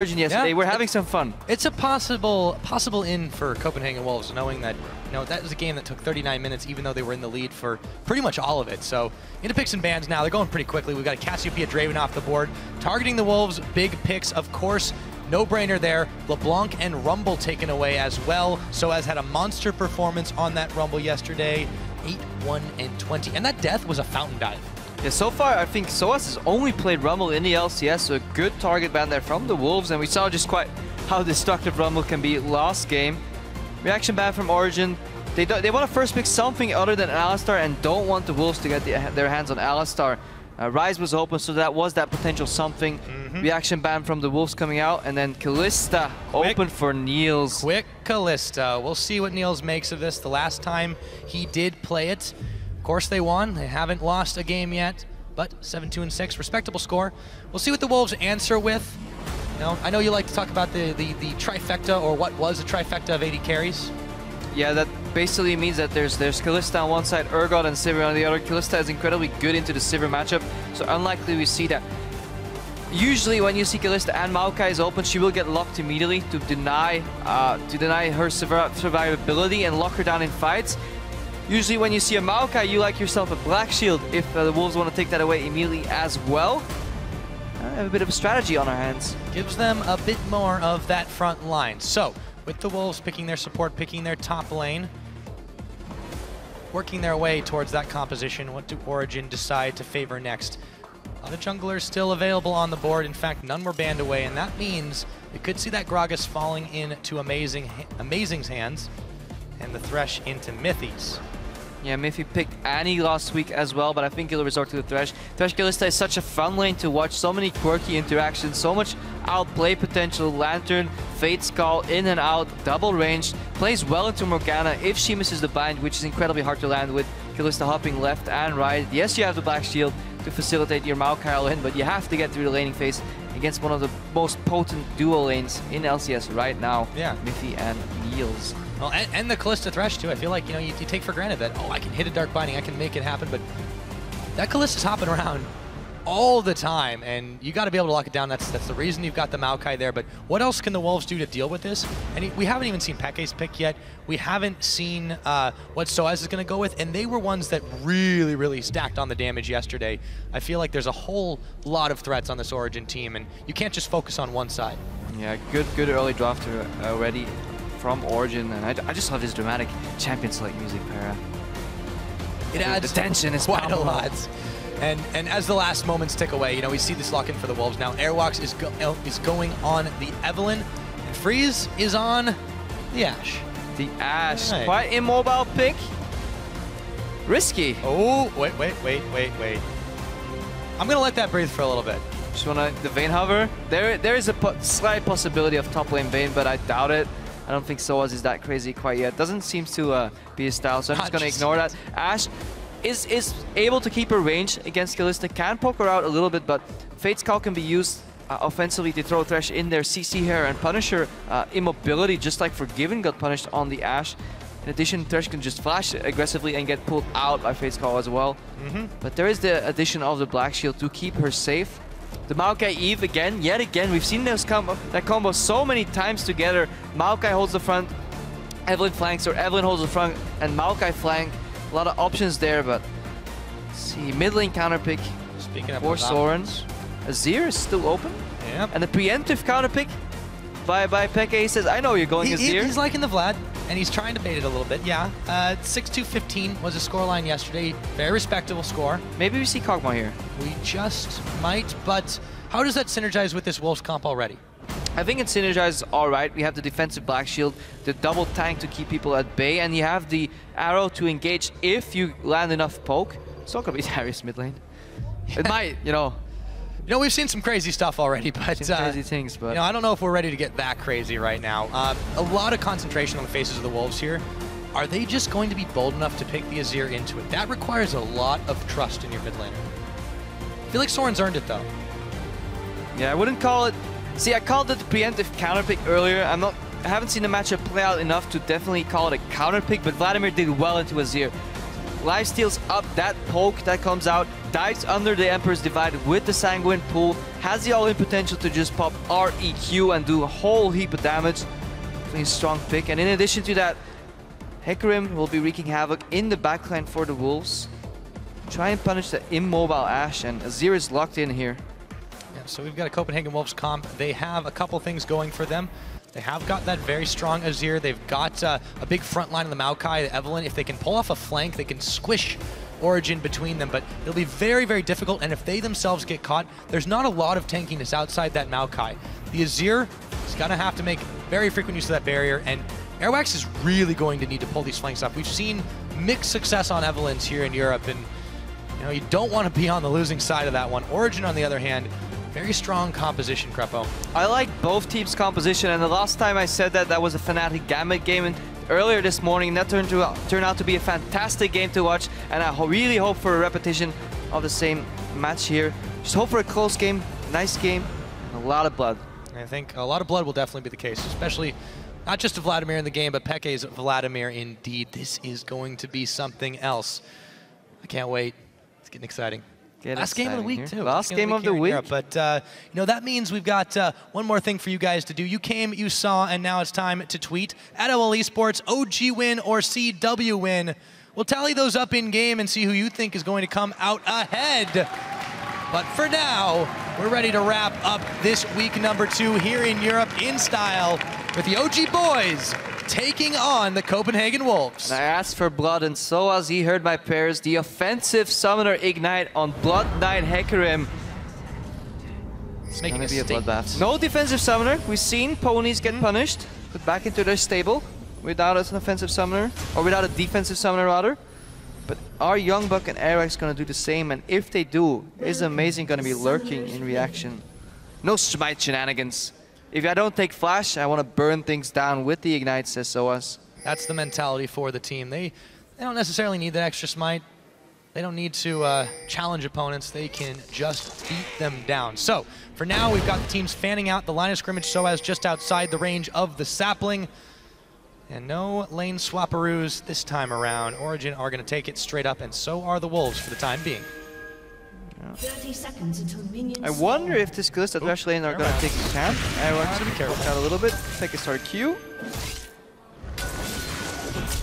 yesterday. We're having some fun. It's a possible in for Copenhagen Wolves, knowing that that was a game that took 39 minutes, even though they were in the lead for pretty much all of it. So into picks and bans now. They're going pretty quickly. We've got a Cassiopeia Draven off the board, targeting the Wolves. Big picks, of course. No-brainer there. LeBlanc and Rumble taken away as well. Soaz had a monster performance on that Rumble yesterday. 8-1 and 20, and that death was a fountain dive. Yeah, so far I think Soaz has only played Rumble in the LCS, so a good target ban there from the Wolves, and we saw just quite how destructive Rumble can be last game. Reaction ban from Origen. They want to first pick something other than Alistar and don't want the Wolves to get their hands on Alistar. Rise was open, so that was that potential something. Reaction ban from the Wolves coming out, and then Kalista open for Niels. Quick Kalista. We'll see what Niels makes of this. The last time he did play it, of course they won. They haven't lost a game yet, but 7-2 and 6, respectable score. We'll see what the Wolves answer with. I know you like to talk about the trifecta, or what was a trifecta of AD carries. Yeah, that basically means that there's Kalista on one side, Urgot and Sivir on the other. Kalista is incredibly good into the Sivir matchup, so unlikely we see that. Usually when you see Kalista and Maokai is open, she will get locked immediately to deny her survivability and lock her down in fights. Usually when you see a Maokai, you like yourself a Black Shield if the Wolves want to take that away immediately as well. I have a bit of a strategy on our hands. Gives them a bit more of that front line. So, with the Wolves picking their support, picking their top lane, working their way towards that composition, what do Origen decide to favor next? A lot of junglers still available on the board. In fact, none were banned away, and that means we could see that Gragas falling into Amazing's hands, and the Thresh into Mithy's. Yeah, Mithy picked Annie last week as well, but I think he'll resort to the Thresh. Thresh Kalista is such a fun lane to watch, so many quirky interactions, so much outplay potential. Lantern, Fate's Call, in and out, double range, plays well into Morgana if she misses the bind, which is incredibly hard to land with Kalista hopping left and right. Yes, you have the Black Shield to facilitate your Maokai all in, but you have to get through the laning phase against one of the most potent duo lanes in LCS right now. Yeah. Mithy and Niels. Well, and the Kalista Thresh too. I feel like you take for granted that, oh, I can hit a Dark Binding, I can make it happen, but that Kalista's hopping around all the time, and you got to be able to lock it down. That's the reason you've got the Maokai there. But what else can the Wolves do to deal with this? And we haven't even seen xPeke's pick yet. We haven't seen what Soaz is going to go with, and they were ones that really stacked on the damage yesterday. I feel like there's a whole lot of threats on this Origen team, and you can't just focus on one side. Yeah, good early draft already from Origen, and I just love his dramatic champion select music, Para. It adds the tension is quite a lot. And as the last moments tick away, we see this lock in for the Wolves now. Airwaks is going on the Evelyn, and Freeze is on the Ashe. The Ashe, right. Quite immobile pick. Risky. Oh, wait. I'm gonna let that breathe for a little bit. Just wanna the Vayne hover. There is a slight possibility of top lane Vayne, but I doubt it. I don't think Soaz is that crazy quite yet. Doesn't seem to be his style, so I'm just going to ignore that. Ashe is able to keep her range against Kalista, can poke her out a little bit, but Fate's Call can be used offensively to throw Thresh in there, CC her, and punish her immobility, just like Forgiven got punished on the Ashe. In addition, Thresh can just flash aggressively and get pulled out by Fate's Call as well. But there is the addition of the Black Shield to keep her safe. The Maokai Eve yet again, we've seen that combo so many times together. Maokai holds the front, Evelyn flanks, or Evelyn holds the front, and Maokai flank. A lot of options there, but let's see, mid lane counter pick for Soren. Azir is still open, and the preemptive counter pick by xPeke. He says, I know you're going Azir. He's liking the Vlad, and he's trying to bait it a little bit, 6-2-15 was a scoreline yesterday. Very respectable score. Maybe we see Kog'Maw here. We just might, but how does that synergize with this Wolves comp already? I think it synergizes all right. We have the defensive Black Shield, the double tank to keep people at bay, and you have the arrow to engage if you land enough poke. It's not going to be Darius mid lane. It might, we've seen some crazy stuff already, but crazy things, but I don't know if we're ready to get that crazy right now. A lot of concentration on the faces of the Wolves here. Are they just going to be bold enough to pick the Azir into it? That requires a lot of trust in your mid laner. I feel like Soren's earned it though. Yeah, I wouldn't call it. See, I called it the preemptive counter pick earlier. I haven't seen the matchup play out enough to definitely call it a counter pick, but Vladimir did well into Azir. Lifesteals up that poke that comes out, dives under the Emperor's Divide with the Sanguine Pool, has the all-in potential to just pop REQ and do a whole heap of damage. Definitely a strong pick. And in addition to that, Hecarim will be wreaking havoc in the backline for the Wolves. Try and punish the immobile Ashe, and Azir is locked in here. Yeah, so we've got a Copenhagen Wolves comp. They have a couple things going for them. They have got that very strong Azir. They've got a big front line of the Maokai, the Evelyn. If they can pull off a flank, they can squish Origen between them, but it'll be very, very difficult, and if they themselves get caught, there's not a lot of tankiness outside that Maokai. The Azir is going to have to make very frequent use of that barrier, and Airwaks is really going to need to pull these flanks up. We've seen mixed success on Evelyn's here in Europe, and you know, you don't want to be on the losing side of that one. Origen, on the other hand, very strong composition, Krepo. I like both teams' composition, and the last time I said that, that was a Fnatic Gambit game, and earlier this morning that turned out to be a fantastic game to watch, and I really hope for a repetition of the same match here. Just hope for a close game, nice game, and a lot of blood. I think a lot of blood will definitely be the case, especially not just to Vladimir in the game, but Peke's Vladimir indeed. This is going to be something else. I can't wait. It's getting exciting. Last game of the week, too. Last game of the week. But, you know, that means we've got one more thing for you guys to do. You came, you saw, and now it's time to tweet at OL Esports, OG win or CW win. We'll tally those up in-game and see who you think is going to come out ahead. But for now, we're ready to wrap up this week #2 here in Europe in style with the OG boys taking on the Copenhagen Wolves. I asked for blood, and Soaz, he heard my prayers. The offensive summoner Ignite on Blood Knight Hecarim. It's making a bloodbath. No defensive summoner. We've seen ponies get punished, put back into their stable without an offensive summoner, or without a defensive summoner rather. But are YoungBuck and Airwaks going to do the same? And if they do, is Amazing going to be lurking in reaction? No smite shenanigans. If I don't take flash, I want to burn things down with the Ignite, says Soaz. That's the mentality for the team. They don't necessarily need that extra smite. They don't need to challenge opponents. They can just beat them down. So for now, we've got the teams fanning out. The line of scrimmage Soaz just outside the range of the sapling. And no lane swapperoos this time around. Origen are going to take it straight up, and so are the Wolves for the time being. 30 seconds until minions. I wonder if this Kalista Thresh lane are going to take a camp. Airwaks be careful out a little bit. Take a start Q.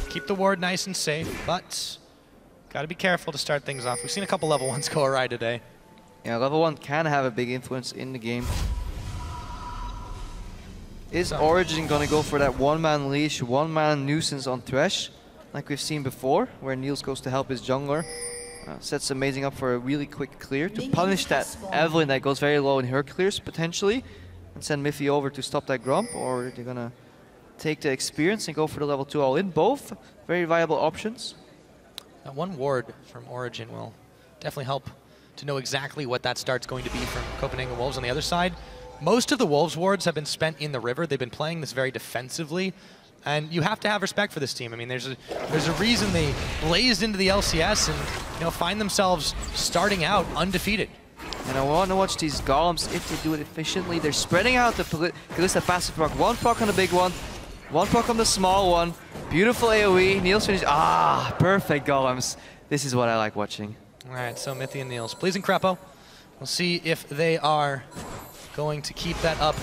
Keep the ward nice and safe, but got to be careful to start things off. We've seen a couple level 1s go awry today. Yeah, level 1 can have a big influence in the game. Is Origen going to go for that one-man leash, one-man nuisance on Thresh, like we've seen before, where Niels goes to help his jungler? Sets Amazing up for a really quick clear to punish that Evelyn that goes very low in her clears, potentially, and send Mithy over to stop that Grump, or they're going to take the experience and go for the level 2 all-in. Both very viable options. That one ward from Origen will definitely help to know exactly what that start's going to be from Copenhagen Wolves on the other side. Most of the Wolves wards have been spent in the river. They've been playing this very defensively, and you have to have respect for this team. I mean, there's a reason they blazed into the LCS and find themselves starting out undefeated. And I want to watch these golems if they do it efficiently. They're spreading out the Kalista passive proc. One proc on the big one proc on the small one. Beautiful AoE. Niels finished. Ah, perfect golems. This is what I like watching. All right, so Mithy and Niels. Pleasing Krepo. We'll see if they are going to keep that up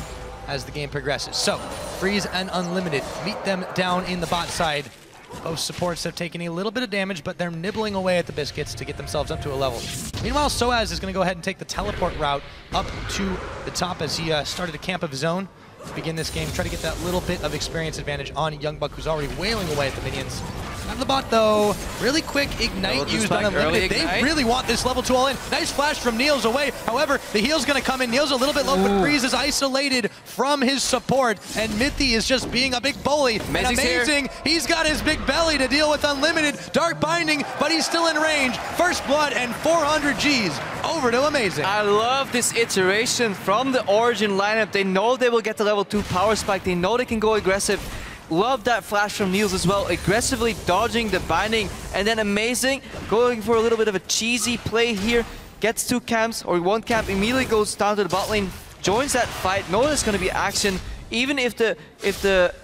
as the game progresses. So, Freeze and Unlimited meet them down in the bot side. Both supports have taken a little bit of damage, but they're nibbling away at the biscuits to get themselves up to a level. Meanwhile, Soaz is going to go ahead and take the teleport route up to the top as he started a camp of his own to begin this game. Try to get that little bit of experience advantage on YoungBuck, who's already wailing away at the minions. Out of the bot, though. Really quick Ignite used on Unlimited. They really want this level 2 all-in. Nice flash from Niels away. However, the heal's going to come in. Niels a little bit low, but Freeze is isolated from his support, and Mithy is just being a big bully. Amazing. He's got his big belly to deal with Unlimited. Dark Binding, but he's still in range. First blood and 400 Gs. Over to Amazing. I love this iteration from the Origen lineup. They know they will get the level 2 power spike. They know they can go aggressive. Love that flash from Niels as well, aggressively dodging the binding, and then Amazing going for a little bit of a cheesy play here, gets 2 camps, or 1 camp, immediately goes down to the bot lane, joins that fight, know there's going to be action. Even if the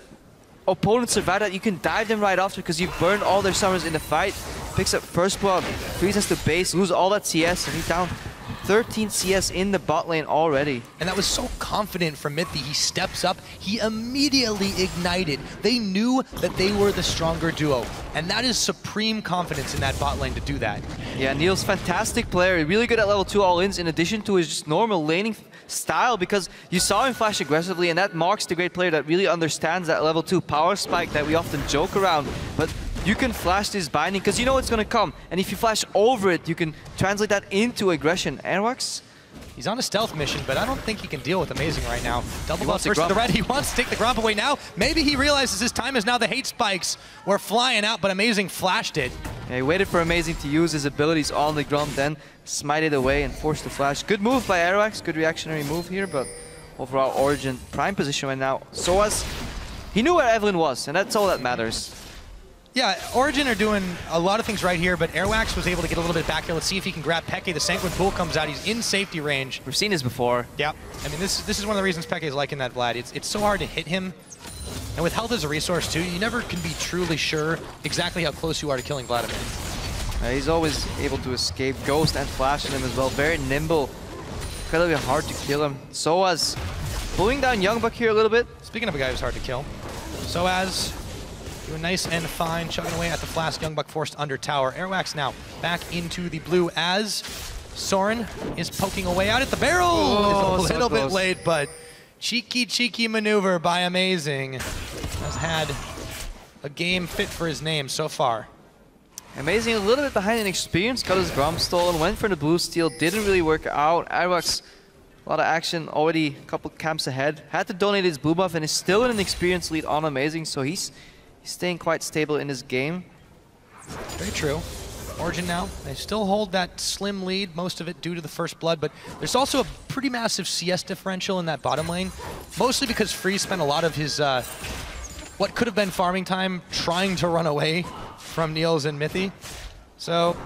opponents survive that, you can dive them right after because you've burned all their summons in the fight. Picks up first blood, freezes the base, lose all that CS, and he's down 13 CS in the bot lane already. And that was so confident from Mithy. He steps up, he immediately ignited. They knew that they were the stronger duo. And that is supreme confidence in that bot lane to do that. Yeah, Niels, fantastic player. Really good at level 2 all-ins in addition to his just normal laning style, because you saw him flash aggressively, and that marks the great player that really understands that level 2 power spike that we often joke around. But you can flash this binding because you know it's going to come, and if you flash over it, you can translate that into aggression. Airwaks? He's on a stealth mission, but I don't think he can deal with Amazing right now. Double buff the versus the red. He wants to take the Gromp away now. Maybe he realizes his time is now. The hate spikes were flying out, but Amazing flashed it. Yeah, he waited for Amazing to use his abilities on the Gromp, then smited away and forced the flash. Good move by Airwaks, good reactionary move here, but overall Origen prime position right now. Soaz, he knew where Evelyn was, and that's all that matters. Yeah, Origen are doing a lot of things right here, but Airwaks was able to get a little bit back here. Let's see if he can grab Peke. The Sanguine Pool comes out. He's in safety range. We've seen this before. Yeah, I mean, this is one of the reasons Peke is liking that Vlad. It's so hard to hit him. And with health as a resource, too, you never can be truly sure exactly how close you are to killing Vladimir. He's always able to escape Ghost and Flash in him as well. Very nimble. Incredibly hard to kill him. Soaz pulling down YoungBuck here a little bit. Speaking of a guy who's hard to kill, Soaz doing nice and fine, chugging away at the Flask. YoungBuck forced under tower. Airwaks now back into the blue as Soren is poking away out at the barrel. Oh, it's a little bit late, but cheeky maneuver by Amazing. Has had a game fit for his name so far. Amazing, a little bit behind in experience, got his Gromp stolen, went for the blue steal, didn't really work out. Airwaks, a lot of action, already a couple camps ahead. Had to donate his blue buff and is still in an experience lead on Amazing, so he's staying quite stable in his game. Very true. Origen now, they still hold that slim lead, most of it due to the first blood, but there's also a pretty massive CS differential in that bottom lane, mostly because Freeze spent a lot of his, what could have been farming time trying to run away from Niels and Mithy. So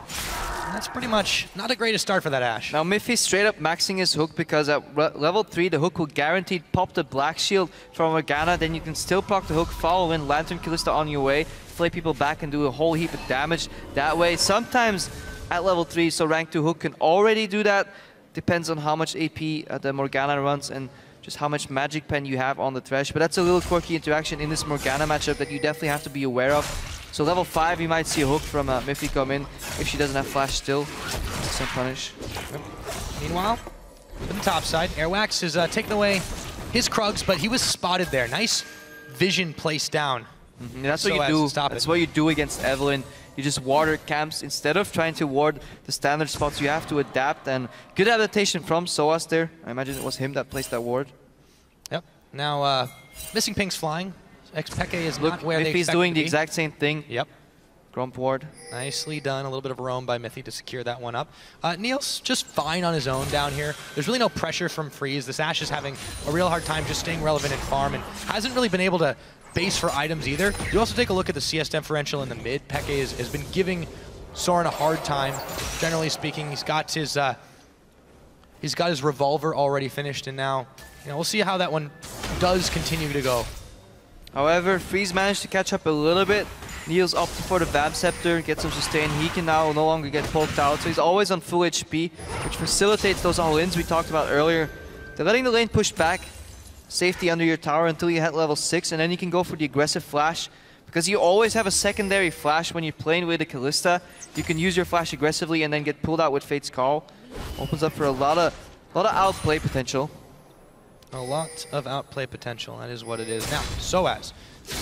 that's pretty much not the greatest start for that Ashe. Now Mithy straight up maxing his hook because at level 3 the hook will guaranteed pop the black shield from Morgana, then you can still proc the hook, follow in, Lantern Kalista on your way, flay people back and do a whole heap of damage that way. Sometimes at level 3, so rank 2 hook can already do that. Depends on how much AP the Morgana runs and just how much magic pen you have on the Thresh, but that's a little quirky interaction in this Morgana matchup that you definitely have to be aware of. So level 5, you might see a hook from Mithy come in if she doesn't have flash still. Some punish. Yep. Meanwhile, to the top side, Airwaks is taking away his Krugs, but he was spotted there. Nice vision placed down. That's what you do. That's what you do against Evelyn. You just ward her camps. Instead of trying to ward the standard spots, you have to adapt, and good adaptation from Soaz there. I imagine it was him that placed that ward. Yep. Now, missing pings flying. xPeke is not where they expect Mithy's doing the exact same thing. Yep. Gromp ward. Nicely done. A little bit of roam by Mithy to secure that one up. Niels just fine on his own down here. There's really no pressure from Freeze. This Ashe is having a real hard time just staying relevant in farm and hasn't really been able to base for items either. You also take a look at the CS differential in the mid. Peke has been giving Soren a hard time. Generally speaking, he's got his revolver already finished, and now we'll see how that one does continue to go. However, Freeze managed to catch up a little bit. Niels opted for the Vamp Scepter, gets some sustain. He can now no longer get poked out, so he's always on full HP, which facilitates those all-ins we talked about earlier. They're letting the lane push back, safety under your tower until you hit level 6, and then you can go for the aggressive flash. Because you always have a secondary flash when you're playing with a Kalista. You can use your flash aggressively and then get pulled out with Fate's Call. Opens up for a lot of outplay potential. A lot of outplay potential, that is what it is. Now, Soaz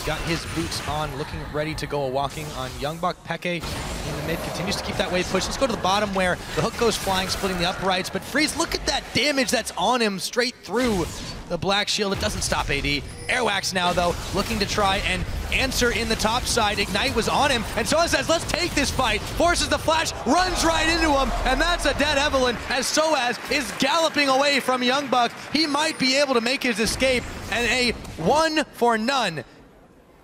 got his boots on, looking ready to go a-walking on YoungBuck. Peke in the mid continues to keep that wave push. Let's go to the bottom where the hook goes flying, splitting the uprights, but Freeze, look at that damage that's on him straight through the black shield. It doesn't stop AD. Airwaks now, though, looking to try and answer in the top side. Ignite was on him, and Soaz says, let's take this fight. Forces the flash, runs right into him, and that's a dead Evelyn as Soaz is galloping away from YoungBuck. He might be able to make his escape, and a 1-for-none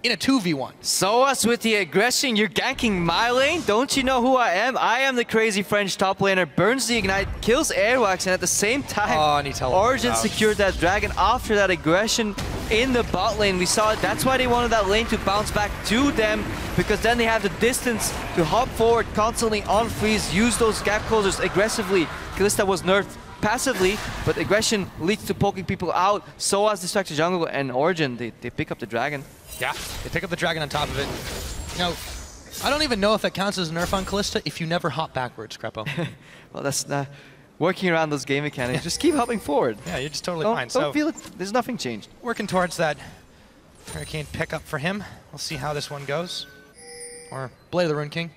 in a 2v1. Soaz with the aggression, you're ganking my lane? Don't you know who I am? I am the crazy French top laner. Burns the Ignite, kills Airwaks, and at the same time, Origen secured that dragon after that aggression. in the bot lane. We saw it. That's why they wanted that lane to bounce back to them, because then they have the distance to hop forward constantly on freeze, use those gap closers aggressively. Kalista was nerfed passively, but aggression leads to poking people out. Soaz distracts the jungle, and Origen, they pick up the dragon. Yeah, they pick up the dragon on top of it. You know, I don't even know if that counts as a nerf on Kalista if you never hop backwards, Krepo. Well, that's not working around those game mechanics. Just keep hopping forward. Yeah, you're just totally fine. Don't feel it. There's nothing changed. Working towards that Hurricane pickup for him. We'll see how this one goes. Or Blade of the Rune King.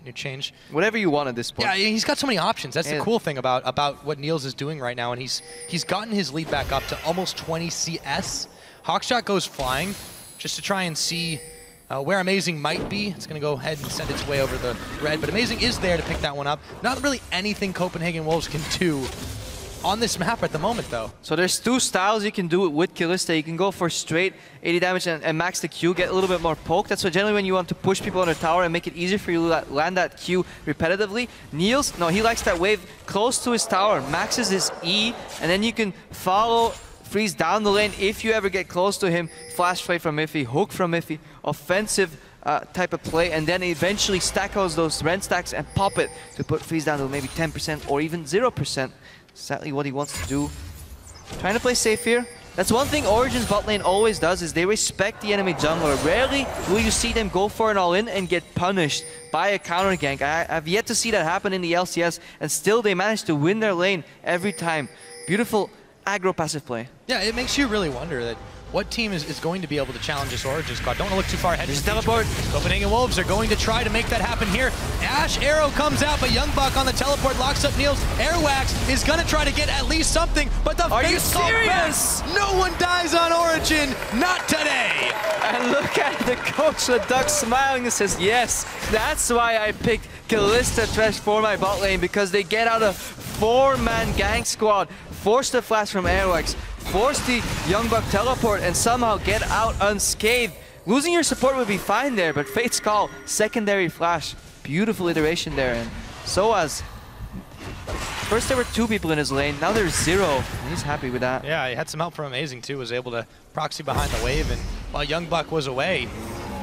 New change. Whatever you want at this point. Yeah, he's got so many options. That's the cool thing about what Niels is doing right now, and he's gotten his lead back up to almost 20 CS. Hawkshot goes flying just to try and see where Amazing might be. It's going to go ahead and send its way over the red, but Amazing is there to pick that one up. Not really anything Copenhagen Wolves can do on this map at the moment, though. So there's two styles you can do it with Kalista. You can go for straight 80 damage and max the Q, get a little bit more poke. That's what generally when you want to push people on the tower and make it easier for you to land that Q repetitively. Niels, no, he likes that wave close to his tower, maxes his E, and then you can follow freeze down the lane if you ever get close to him. Flash play from Mithy, hook from Mithy, offensive type of play, and then eventually stack those rend stacks and pop it to put freeze down to maybe 10% or even 0%. Exactly what he wants to do. Trying to play safe here. That's one thing Origen's bot lane always does, is they respect the enemy jungler. Rarely will you see them go for an all-in and get punished by a counter gank. I've yet to see that happen in the LCS, and still they manage to win their lane every time. Beautiful aggro passive play. Yeah, it makes you really wonder that what team is going to be able to challenge this Origen squad. Don't want to look too far ahead. Just teleport. Copenhagen Wolves are going to try to make that happen here. Ashe arrow comes out, but YoungBuck on the teleport locks up Niels. Airwaks is going to try to get at least something, but the face call back. No one dies on Origen. Not today. And look at the coach, the duck smiling and says, yes, that's why I picked Kalista Thresh for my bot lane, because they get out a 4-man gank squad, force the flash from Airwaks, force the YoungBuck teleport, and somehow get out unscathed. Losing your support would be fine there, but Fate's Call, secondary flash, beautiful iteration there. And Soaz, first there were 2 people in his lane, now there's 0, and he's happy with that. Yeah, he had some help from Amazing too, was able to proxy behind the wave, and while YoungBuck was away,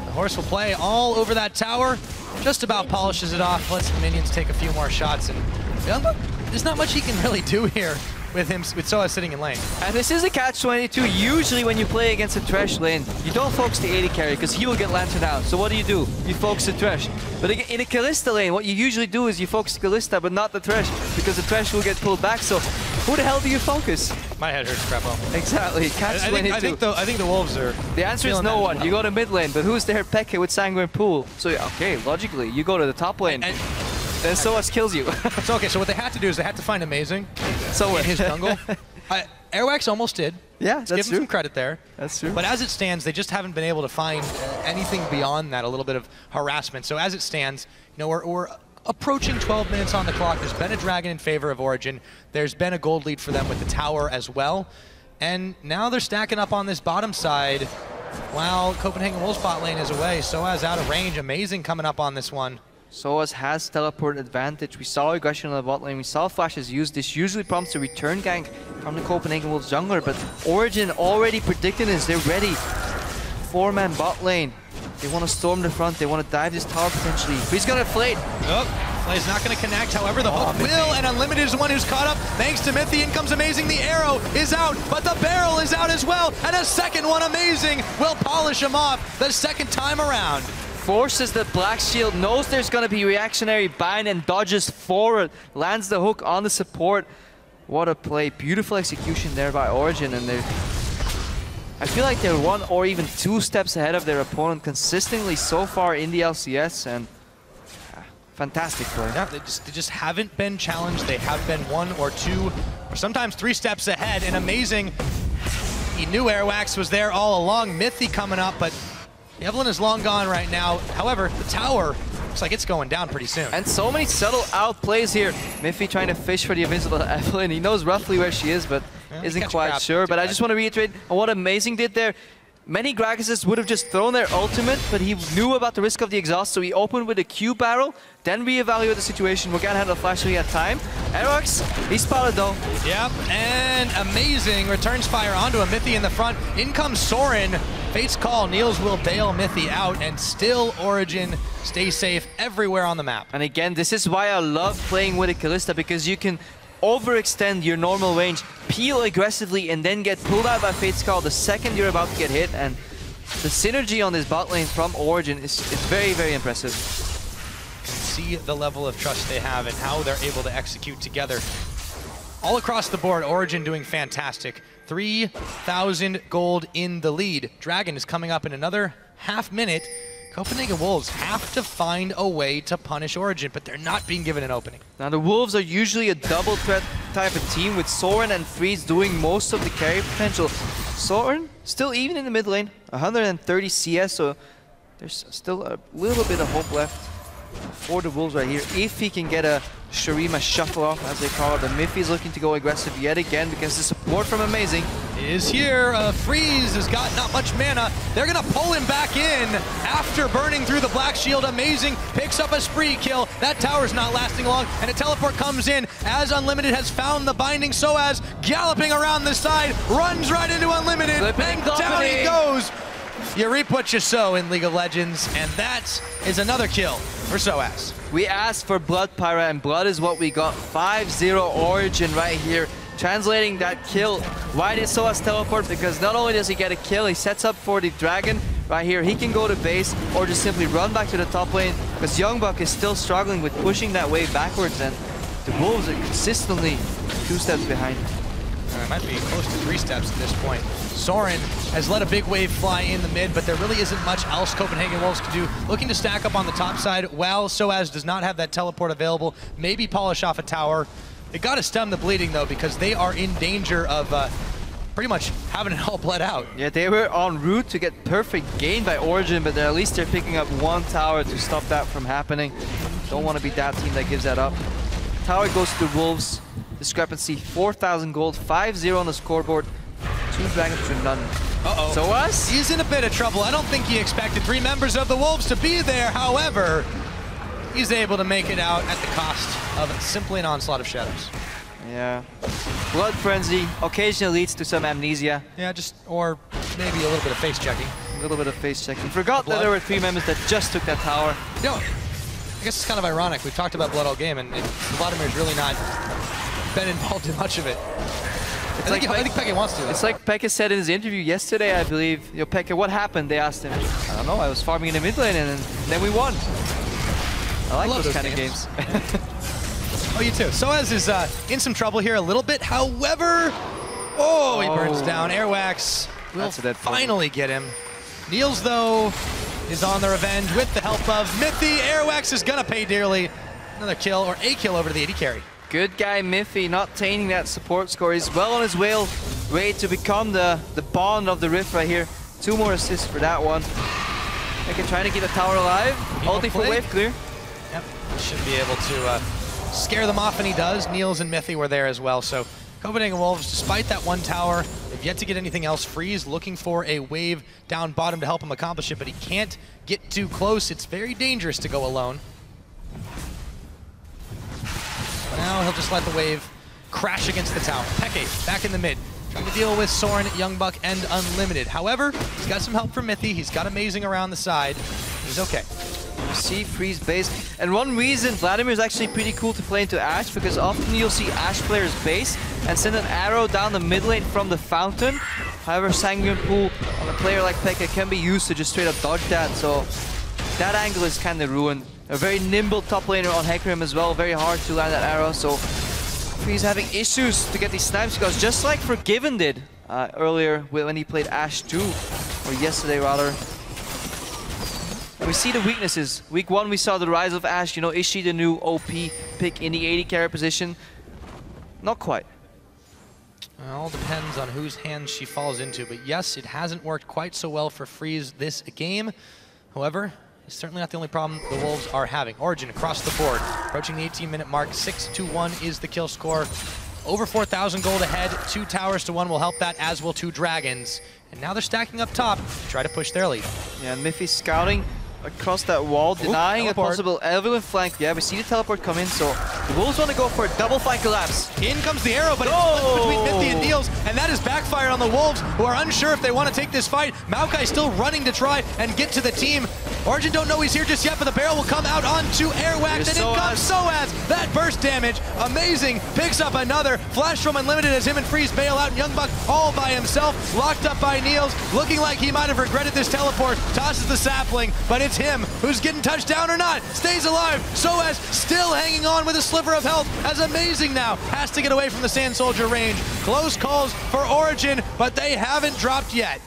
the horse will play all over that tower, just about polishes it off, lets the minions take a few more shots, and YoungBuck, there's not much he can really do here with Soaz sitting in lane. And this is a catch-22. Usually when you play against a Thresh lane, you don't focus the AD carry because he will get lantern out. So what do? You focus the Thresh. But in a Kalista lane, what you usually do is you focus Kalista, but not the Thresh, because the Thresh will get pulled back. So who the hell do you focus? My head hurts, Krepo. Exactly. Catch-22. I think the Wolves are... The answer is no one. You go to mid lane, but who's there? Peke with Sanguine Pool. So okay, logically, you go to the top lane. Then Soaz kills you. So okay, so what they had to do is they had to find Amazing in his jungle. Airwaks almost did. Yeah, Let's give him some credit there. That's true. But as it stands, they just haven't been able to find anything beyond that, a little bit of harassment. So as it stands, you know, we're approaching 12 minutes on the clock. There's been a dragon in favor of Origen. There's been a gold lead for them with the tower as well. And now they're stacking up on this bottom side while Copenhagen Wolves bot lane is away. Soaz out of range. Amazing coming up on this one. Soaz has teleport advantage. We saw aggression on the bot lane. We saw flashes used. This usually prompts a return gank from the Copenhagen Wolves jungler, but Origen already predicted this. They're ready. 4-man bot lane. They want to storm the front. They want to dive this tower potentially. He's going to flate. Oh, Flay's not going to connect. However, the hook will, and Unlimited is the one who's caught up. Thanks to Mithy, in comes Amazing. The arrow is out, but the barrel is out as well. And a second one, Amazing, will polish him off the second time around. Forces the Black Shield, knows there's going to be reactionary bind and dodges forward. Lands the hook on the support. What a play. Beautiful execution there by Origen. And I feel like they're 1 or even 2 steps ahead of their opponent consistently so far in the LCS. And fantastic play. Yeah, they just haven't been challenged. They have been 1 or 2 or sometimes 3 steps ahead. And Amazing, he knew Airwaks was there all along. Mithy coming up, but Evelyn is long gone right now. However, the tower looks like it's going down pretty soon. And so many subtle outplays here. Mithy trying to fish for the invisible Evelyn. He knows roughly where she is, but isn't quite sure. But I just want to reiterate on what Amazing did there. Many Gragases would have just thrown their ultimate, but he knew about the risk of the exhaust, so he opened with a Q barrel, then reevaluated the situation. Morgana had a flash, so he had time. Airwaks, he spotted though. Yep, and amazing. Returns fire onto a Mithy in the front. In comes Soren. Fate's call. Niels will bail Mithy out, and still Origen stay safe everywhere on the map. And again, this is why I love playing with a Kalista, because you can overextend your normal range, peel aggressively, and then get pulled out by Fate's Call the second you're about to get hit. And the synergy on this bot lane from Origen is very, very impressive. You can see the level of trust they have and how they're able to execute together. All across the board, Origen doing fantastic. 3,000 gold in the lead. Dragon is coming up in another half minute. Copenhagen Wolves have to find a way to punish Origen, but they're not being given an opening. Now the Wolves are usually a double threat type of team, with Soren and Freeze doing most of the carry potential. Soren still even in the mid lane, 130 CS, so there's still a little bit of hope left for the Wolves right here. If he can get a Shurima shuffle off, as they call it, the Mithy is looking to go aggressive yet again because the support from Amazing is here. Freeze has got not much mana. They're gonna pull him back in after burning through the Black Shield. Amazing picks up a spree kill. That tower's not lasting long, and a teleport comes in as Unlimited has found the binding. Soaz galloping around the side, runs right into Unlimited, and down he goes. You reap what you sow in League of Legends, and that is another kill for Soaz. We asked for Blood Pyra, and Blood is what we got. 5-0 Origen right here. Translating that kill. Why did Soaz teleport? Because not only does he get a kill, he sets up for the Dragon right here. He can go to base or just simply run back to the top lane, because YoungBuck is still struggling with pushing that wave backwards, and the Wolves are consistently 2 steps behind. It might be close to 3 steps at this point. Soren has let a big wave fly in the mid, but there really isn't much else Copenhagen Wolves can do. Looking to stack up on the top side while Soaz does not have that teleport available. Maybe polish off a tower. They got to stem the bleeding though, because they are in danger of pretty much having it all bled out. Yeah, they were en route to get perfect gain by Origen, but at least they're picking up 1 tower to stop that from happening. Don't want to be that team that gives that up. Tower goes to the Wolves. Discrepancy, 4,000 gold, 5-0 on the scoreboard, 2 dragons to none. Uh-oh. Soaz? He's in a bit of trouble. I don't think he expected 3 members of the Wolves to be there. However, he's able to make it out at the cost of simply an onslaught of shadows. Yeah. Blood Frenzy occasionally leads to some amnesia. Yeah, or maybe a little bit of face checking. A little bit of face checking. Forgot that there were 3 members that just took that tower. You know, I guess it's kind of ironic. We've talked about Blood all game, and Vladimir's really not been involved in much of it. I think Peke wants to. It's like Peke said in his interview yesterday, I believe. Yo, Peke, what happened? They asked him. I don't know, I was farming in the mid lane and then we won. I like those kind of games. Oh, you too. Soaz is in some trouble here a little bit. However, he burns down. Airwaks will finally get him. Niels, though, is on the revenge with the help of Mithy. Airwaks is gonna pay dearly. Another kill, or a kill over to the AD carry. Good guy Mithy, not tainting that support score. He's well on his way to become the Bond of the Rift right here. 2 more assists for that one. Peke trying to keep the tower alive. Ulti for wave clear. Yep, should be able to scare them off, and he does. Niels and Mithy were there as well, so Copenhagen Wolves, despite that 1 tower, they've yet to get anything else. Freeze looking for a wave down bottom to help him accomplish it, but he can't get too close. It's very dangerous to go alone. Now he'll just let the wave crash against the tower. Peke back in the mid, trying to deal with Soren, YoungBuck, and Unlimited. However, he's got some help from Mithy. He's got Amazing around the side. He's okay. You see Freeze base. And one reason Vladimir is actually pretty cool to play into Ashe, because often you'll see Ashe players base and send an arrow down the mid lane from the fountain. However, Sanguine Pool on a player like Peke can be used to just straight up dodge that. So that angle is kind of ruined. A very nimble top laner on Hecarim as well. Very hard to land that arrow. So he's having issues to get these snipes, because just like Forgiven did earlier when he played Ashe 2, or yesterday rather. And we see the weaknesses. Week 1 we saw the rise of Ashe. You know, is she the new OP pick in the AD carry position? Not quite. It all depends on whose hands she falls into. But yes, it hasn't worked quite so well for Freeze this game. However, it's certainly not the only problem the Wolves are having. Origen across the board, approaching the 18-minute mark. 6-1 is the kill score. Over 4,000 gold ahead. 2 towers to 1 will help that, as will 2 dragons. And now they're stacking up top to try to push their lead. Yeah, and Mithy scouting across that wall, denying a possible Evelyn flank. Yeah, we see the teleport come in, so the Wolves want to go for a double flank collapse. In comes the arrow, but it's split between Mithy and Niels, and that has backfired on the Wolves, who are unsure if they want to take this fight. Maokai still running to try and get to the team. Origen don't know he's here just yet, but the barrel will come out onto Airwaks, and in comes Soaz. That burst damage, amazing. Picks up another. Flash from Unlimited as him and Freeze bail out, and YoungBuck all by himself, locked up by Niels, looking like he might have regretted this teleport. Tosses the sapling, but it's him who's getting touched down or not. Stays alive. Soaz still hanging on with a sliver of health, as Amazing now has to get away from the Sand Soldier range. Close calls for Origen, but they haven't dropped yet.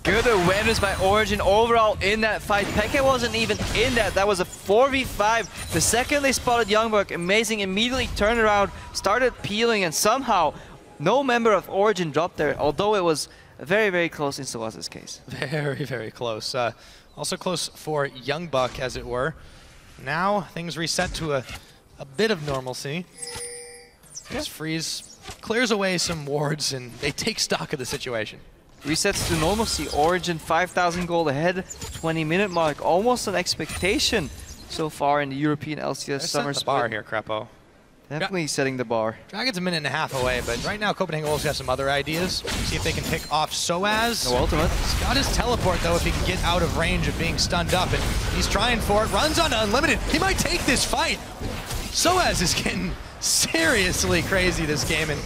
Good awareness by Origen overall in that fight. Peke wasn't even in that. That was a 4v5. The second they spotted YoungBuck, Amazing immediately turned around, started peeling, and somehow no member of Origen dropped there, although it was very, very close in Soaz's case. Very, very close. Also close for YoungBuck, as it were. Now things reset to a bit of normalcy. As Freeze clears away some wards and they take stock of the situation. Resets to normalcy. Origen 5,000 gold ahead, 20-minute mark. Almost an expectation so far in the European LCS summer split. Bar here, Krepo. Definitely setting the bar. Dragon's a minute and a half away, but right now Copenhagen Wolves got some other ideas. See if they can pick off Soaz. No ultimate. He's got his teleport though if he can get out of range of being stunned up, and he's trying for it. Runs onto Unlimited. He might take this fight. Soaz is getting seriously crazy this game, and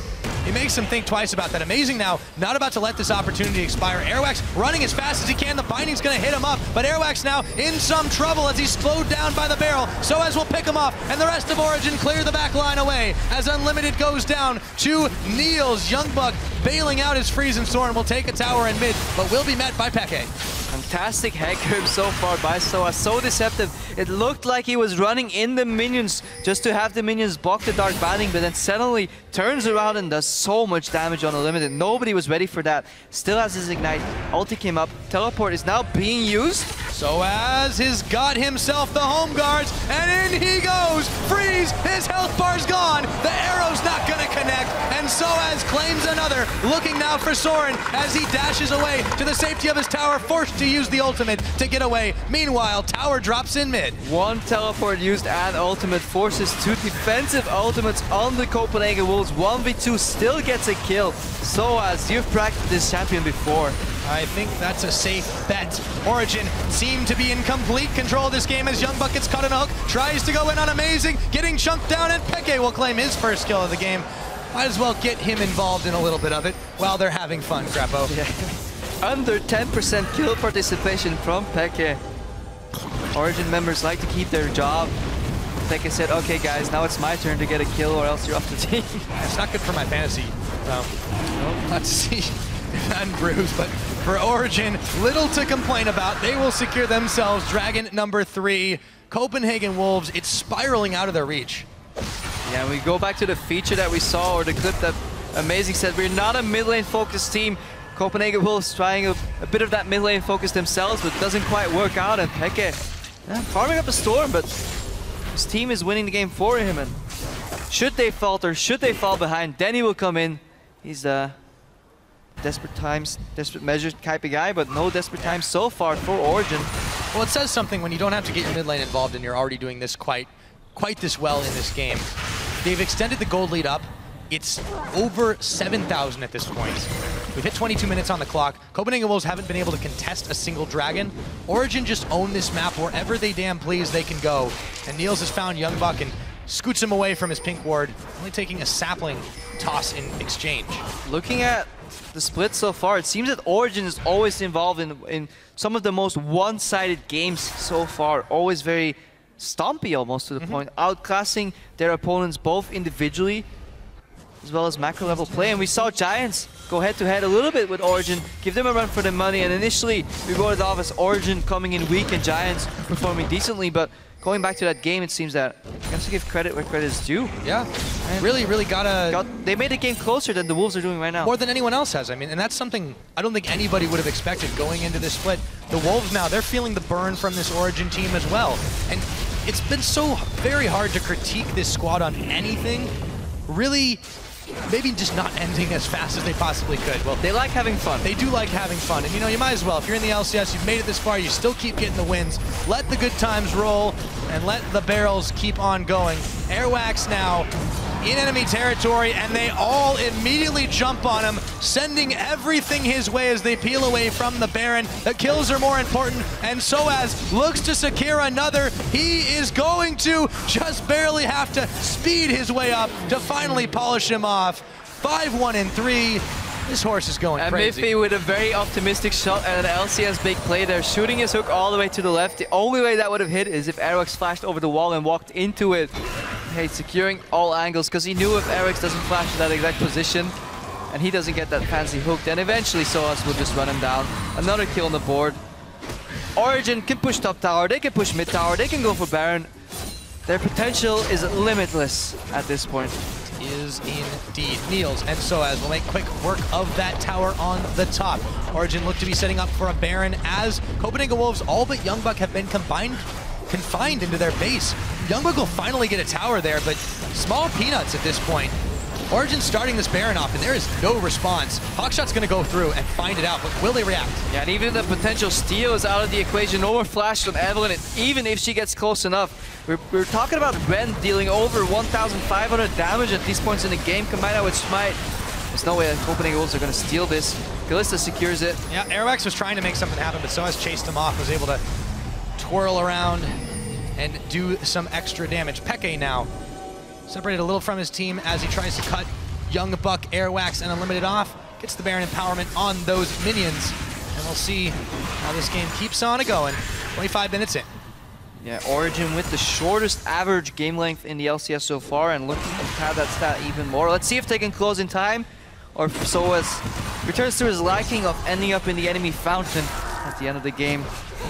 he makes him think twice about that. Amazing now, not about to let this opportunity expire. Airwaks running as fast as he can. The binding's gonna hit him up, but Airwaks now in some trouble as he's slowed down by the barrel. Soaz will pick him off, and the rest of Origen clear the back line away as Unlimited goes down to Niels. YoungBuck bailing out his Freeze, and Soren will take a tower in mid, but will be met by Peke. Fantastic Hecarim so far by Soaz, so deceptive. It looked like he was running in the minions just to have the minions block the dark binding, but then suddenly turns around and does so much damage on Unlimited. Nobody was ready for that. Still has his ignite. Ulti came up. Teleport is now being used. Soaz has got himself the home guards, and in he goes. Freeze, his health bar's gone. The arrow's not gonna connect, and Soaz claims another. Looking now for Soren as he dashes away to the safety of his tower, forced to use the ultimate to get away. Meanwhile, tower drops in mid. One teleport used and ultimate forces two defensive ultimates on the Copenhagen Wolves. 1v2 still gets a kill. Soaz, you've practiced this champion before. I think that's a safe bet. Origen seem to be in complete control of this game as YoungBuck gets caught in a hook, tries to go in on Amazing, getting chunked down, and Peke will claim his first kill of the game. Might as well get him involved in a little bit of it while they're having fun, Krepo. Yeah. Under 10% kill participation from Peke. Origen members like to keep their job. Peke said, okay guys, now it's my turn to get a kill or else you're off the team. It's not good for my fantasy. Let's see. And Bruce, but for Origen, little to complain about. They will secure themselves Dragon number 3. Copenhagen Wolves, it's spiraling out of their reach. Yeah, we go back to the feature that we saw, or the clip that Amazing said, we're not a mid lane focused team. Copenhagen Wolves trying a bit of that mid lane focus themselves, but doesn't quite work out, and Peke farming up a storm, but his team is winning the game for him, and should they falter, should they fall behind, then he will come in. He's desperate times, desperate measures type of guy, but no desperate times so far for Origen. Well, it says something when you don't have to get your mid lane involved and you're already doing this quite this well in this game. They've extended the gold lead up. It's over 7,000 at this point. We've hit 22 minutes on the clock. Copenhagen Wolves haven't been able to contest a single dragon. Origen just own this map wherever they damn please they can go. And Niels has found YoungBuck and scoots him away from his pink ward, only taking a sapling toss in exchange. Looking at the split so far, it seems that Origen is always involved in some of the most one-sided games so far. Always very stompy almost to the point, outclassing their opponents both individually as well as macro level play. And we saw Giants go head-to-head a little bit with Origen, give them a run for their money, and initially we wrote it off as Origen coming in weak and Giants performing decently, but going back to that game, it seems that you have to give credit where credit is due. Yeah, and really they made the game closer than the Wolves are doing right now. More than anyone else has. I mean, and that's something I don't think anybody would have expected going into this split. The Wolves now, they're feeling the burn from this Origen team as well. And it's been so very hard to critique this squad on anything. Really maybe just not ending as fast as they possibly could. Well, They like having fun. they do like having fun, and you know, you might as well. If you're in the LCS, you've made it this far, you still keep getting the wins. Let the good times roll, and let the barrels keep on going. Airwaks now in enemy territory, and they all immediately jump on him, sending everything his way as they peel away from the Baron. The kills are more important, and Soaz looks to secure another. He is going to just barely have to speed his way up to finally polish him off. 5-1 and 3. This horse is going crazy. Mithy with a very optimistic shot and an LCS big play there, shooting his hook all the way to the left. The only way that would have hit is if Airwaks flashed over the wall and walked into it. Hey, securing all angles, because he knew if Airwaks doesn't flash to that exact position and he doesn't get that fancy hook, then eventually Soaz will just run him down. Another kill on the board. Origen can push top tower, they can push mid tower, they can go for Baron. Their potential is limitless at this point. Is indeed. Niels and Soaz will make quick work of that tower on the top. Origen look to be setting up for a Baron as Copenhagen Wolves, all but YoungBuck, have been confined into their base. YoungBuck will finally get a tower there, but small peanuts at this point. Origen starting this Baron off, and there is no response. Hawkshot's going to go through and find it out, but will they react? Yeah, and even the potential steal is out of the equation. No more flash from Evelyn, and even if she gets close enough. We're talking about Ren dealing over 1,500 damage at these points in the game, combined with Smite. There's no way that Copenhagen Wolves are going to steal this. Kalista secures it. Yeah, Airwaks was trying to make something happen, but Soaz chased him off, was able to twirl around and do some extra damage. Peke now separated a little from his team as he tries to cut YoungBuck, Airwaks, and Unlimited off. Gets the Baron empowerment on those minions. And we'll see how this game keeps on going. 25 minutes in. Yeah, Origen with the shortest average game length in the LCS so far, and looking to pad that stat even more. Let's see if they can close in time, or if Soaz returns to his liking of ending up in the enemy fountain at the end of the game.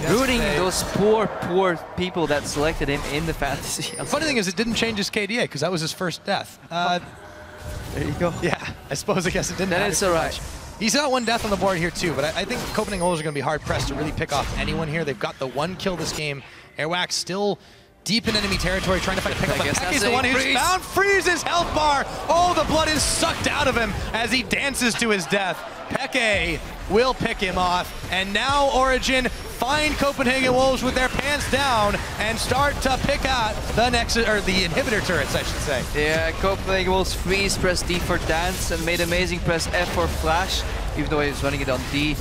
Rooting those poor people that selected him in the fantasy. The funny thing is, it didn't change his KDA, because that was his first death. There you go. Yeah, I guess it didn't. Then it's alright. He's got one death on the board here too, but I think Copenhagen Wolves are going to be hard-pressed to really pick off anyone here. They've got the one kill this game. Airwaks still deep in enemy territory, trying to find a pick up. But Peke's the one who's found Freeze's health bar. Oh, the blood is sucked out of him as he dances to his death. Peke will pick him off, and now Origen find Copenhagen Wolves with their pants down and start to pick out the Nexus, or the inhibitor turrets, I should say. Yeah, Copenhagen Wolves freeze, press D for dance, and made amazing press F for flash, even though he was running it on D.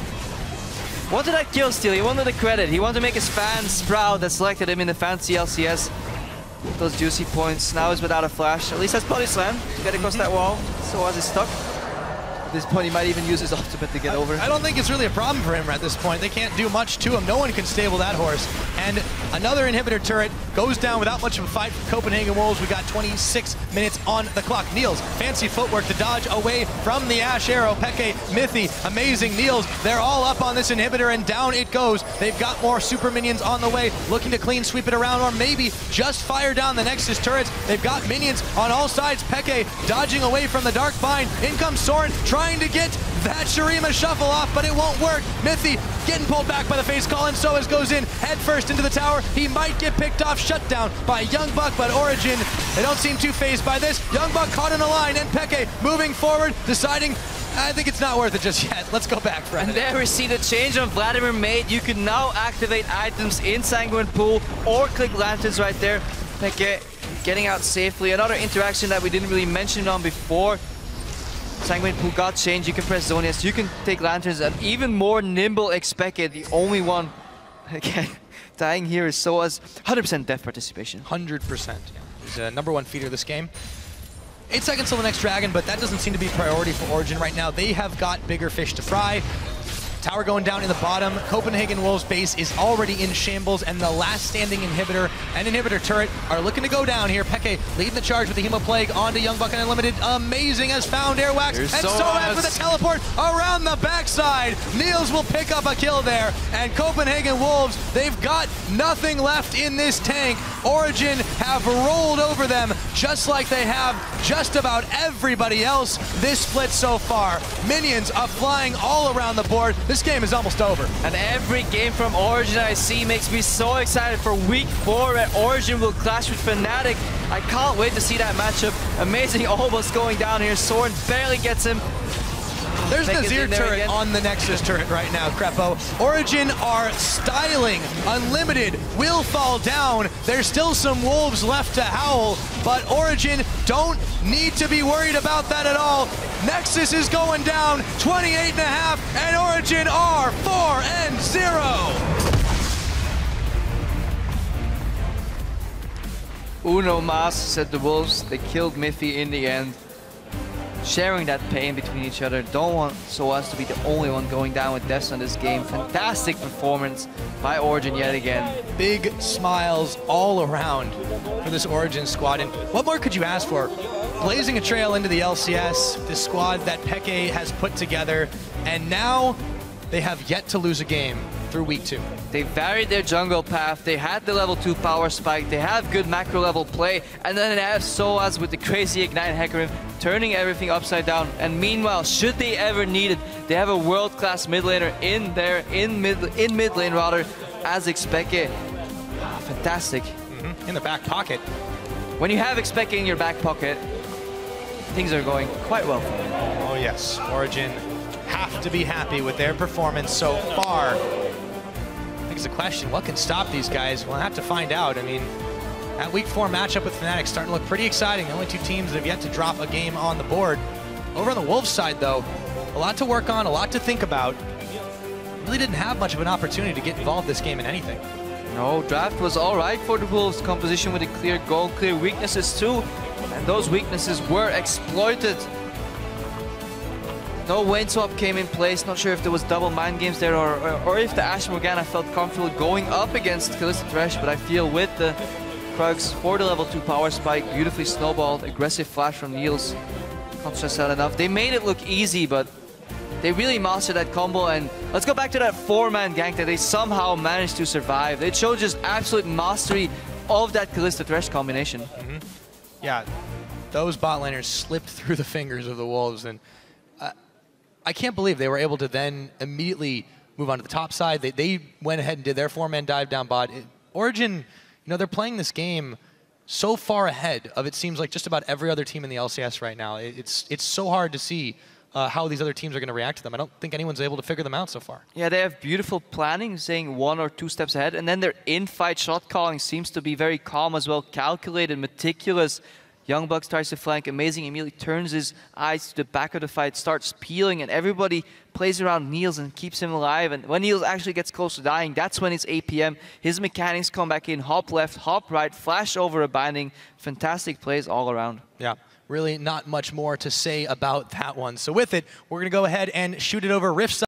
Wanted that kill steal, he wanted the credit, he wanted to make his fans proud that selected him in the fancy LCS. Those juicy points, now he's without a flash, at least that's Body Slam to get across that wall. Soaz is stuck. At this point, he might even use his ultimate to get over. I don't think it's really a problem for him at this point. They can't do much to him. No one can stable that horse. And another inhibitor turret goes down without much of a fight for Copenhagen Wolves. We got 26 minutes on the clock. Niels, fancy footwork to dodge away from the Ashe arrow. Peke, Mithy, amazing. Niels, they're all up on this inhibitor, and down it goes. They've got more super minions on the way, looking to clean sweep it around, or maybe just fire down the Nexus turrets. They've got minions on all sides. Peke dodging away from the Dark Bind. In comes Soren, trying to get that Shurima shuffle off, but it won't work. Mithy getting pulled back by the face call, and Soaz goes in head first into the tower. He might get picked off, shut down by YoungBuck, but Origen, they don't seem too phased by this. YoungBuck caught in a line, and Peke moving forward, deciding, I think it's not worth it just yet. Let's go back, friend. And there we see the change on Vladimir made. You can now activate items in Sanguine Pool or click lanterns right there. Peke getting out safely. Another interaction that we didn't really mention on before. Sanguine Pool got changed, you can press Zonias, you can take lanterns, and even more nimble xPeke. The only one, again, dying here is Soaz. 100% death participation. 100%, yeah. He's a #1 feeder this game. 8 seconds till the next dragon, but that doesn't seem to be a priority for Origen right now. They have got bigger fish to fry. Tower going down in the bottom. Copenhagen Wolves base is already in shambles, and the last standing inhibitor and inhibitor turret are looking to go down here. Peke leading the charge with the Hemo Plague onto YoungBuck and Unlimited. Amazing as found Airwaks. Here's and Soaz with a teleport around the backside. Niels will pick up a kill there. And Copenhagen Wolves, they've got nothing left in this tank. Origen have rolled over them just like they have just about everybody else this split so far. Minions are flying all around the board. The This game is almost over. And every game from Origen I see makes me so excited for week 4 where Origen will clash with Fnatic. I can't wait to see that matchup. Amazing almost going down here. Soren barely gets him. There's an Azir turret again on the Nexus turret right now, Krepo. Origen are styling. Unlimited will fall down. There's still some wolves left to howl, but Origen don't need to be worried about that at all. Nexus is going down, 28.5, and Origen are 4-0. Uno mas, said the wolves. They killed Mithy in the end. Sharing that pain between each other. Don't want Soaz to be the only one going down with deaths on this game. Fantastic performance by Origen yet again. Big smiles all around for this Origen squad. And what more could you ask for? Blazing a trail into the LCS, this squad that Peke has put together, and now they have yet to lose a game through week 2. They varied their jungle path, they had the level 2 power spike, they have good macro level play, and then they have Soaz with the crazy ignite Hecarim, turning everything upside down. And meanwhile, should they ever need it, they have a world-class mid laner in mid lane rather, as xPeke. Fantastic. In the back pocket. When you have xPeke in your back pocket, things are going quite well for them. Oh yes, Origen have to be happy with their performance so far. I think it's a question, what can stop these guys? We'll have to find out. I mean, that week 4 matchup with Fnatic starting to look pretty exciting. The only 2 teams that have yet to drop a game on the board. Over on the Wolves side though, a lot to work on, a lot to think about. Really didn't have much of an opportunity to get involved this game in anything. No, draft was all right for the Wolves. Composition with a clear goal, clear weaknesses too. And those weaknesses were exploited. No Wayne swap came in place. Not sure if there was double mind games there or if the Ashe Morgana felt comfortable going up against Kalista Thresh, but I feel with the Krugs for the level 2 power spike, beautifully snowballed, aggressive flash from Niels. Can't stress that enough. They made it look easy, but they really mastered that combo. And let's go back to that 4-man gank that they somehow managed to survive. It showed just absolute mastery of that Kalista Thresh combination. Yeah, those bot laners slipped through the fingers of the Wolves, and I can't believe they were able to then immediately move on to the top side. They went ahead and did their 4-man dive down bot. Origen, you know, they're playing this game so far ahead of, it seems like, just about every other team in the LCS right now. It's so hard to see how these other teams are going to react to them. I don't think anyone's able to figure them out so far. Yeah, they have beautiful planning, saying 1 or 2 steps ahead, and then their in-fight shot calling seems to be very calm as well, calculated, meticulous. YoungBuck starts to flank, amazing, immediately turns his eyes to the back of the fight, starts peeling, and everybody plays around Niels and keeps him alive. And when Niels actually gets close to dying, that's when it's APM. His mechanics come back in, hop left, hop right, flash over a binding. Fantastic plays all around. Yeah, really not much more to say about that one. So with it, we're going to go ahead and shoot it over Rift.